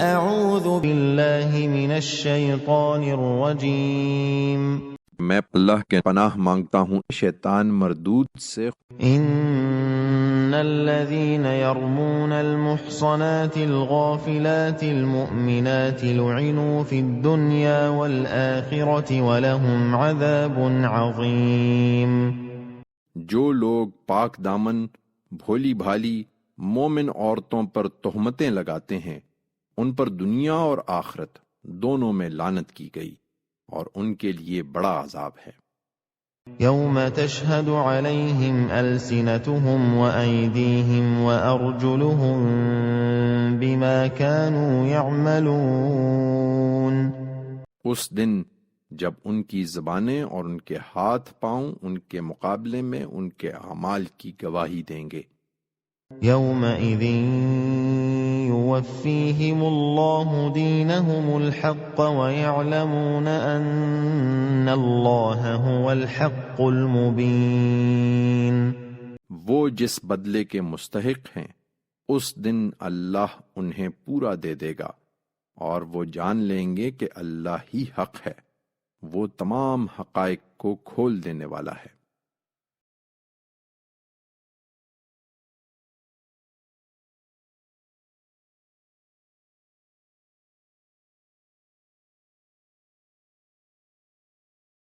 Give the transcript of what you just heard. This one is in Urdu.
اعوذ باللہ من الشیطان الرجیم میں اللہ کے پناہ مانگتا ہوں شیطان مردود سے۔ ان الذين يرمون المحصنات الغافلات المؤمنات لعنوا في الدنيا والآخرة ولهم عذاب عظيم۔ جو لوگ پاک دامن بھولی بھالی مومن عورتوں پر تہمتیں لگاتے ہیں ان پر دنیا اور آخرت دونوں میں لعنت کی گئی اور ان کے لیے بڑا عذاب ہے۔ یوم تشہد علیہم السنتهم وأیدیہم وأرجلهم بما كانوا يعملون۔ اس دن جب ان کی زبانیں اور ان کے ہاتھ پاؤں ان کے مقابلے میں ان کے اعمال کی گواہی دیں گے۔ یومئذ یوفیہم اللہ دینہم الحق ویعلمون ان اللہ هو الحق المبین۔ وہ جس بدلے کے مستحق ہیں اس دن اللہ انہیں پورا دے دے گا اور وہ جان لیں گے کہ اللہ ہی حق ہے، وہ تمام حقائق کو کھول دینے والا ہے۔